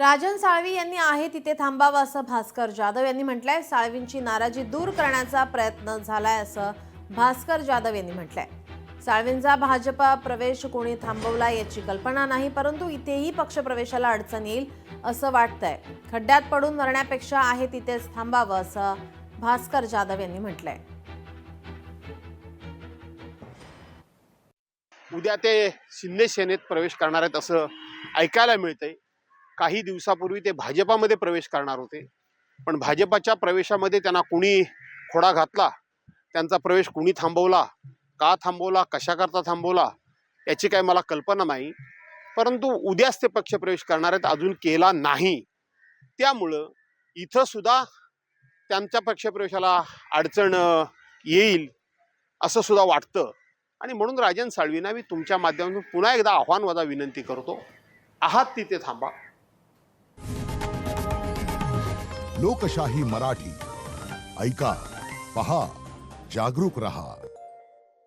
राजन साळवी यांनी आहे तिथे थांबावं असं भास्कर जाधव यांनी म्हटलंय। साळवींची नाराजी दूर करण्याचा प्रयत्न झालाय असं भास्कर जाधव यांनी म्हटलंय। साळवींचा भाजपा प्रवेश कोणी थांबवला याची कल्पना नाही, परंतु इथेही पक्षप्रवेशाला अडचण येईल असं वाटतंय। खड्ड्यात पडून मरण्यापेक्षा आहे तिथेच थांबावं असं भास्कर जाधव यांनी म्हटलंय। उद्या ते शिंदे सेनेत प्रवेश करणार आहेत असं ऐकायला मिळतंय। काही दिवसापूर्वी ते भाजपामध्ये प्रवेश करणार होते, पण भाजपाच्या प्रवेशामध्ये त्यांना कुणी खोडा घातला, त्यांचा प्रवेश कुणी थांबवला, का थांबवला, कशाकरता थांबवला याची काही मला कल्पना नाही। परंतु उद्याच ते पक्षप्रवेश करणार आहेत, अजून केला नाही। त्यामुळं इथं सुद्धा त्यांच्या पक्षप्रवेशाला अडचण येईल असं सुद्धा वाटतं। आणि म्हणून राजन साळवींना मी तुमच्या माध्यमातून पुन्हा एकदा आव्हानवादा विनंती करतो, आहात तिथे थांबा। लोकशाही मराठी ऐका, पहा, जागरूक रहा।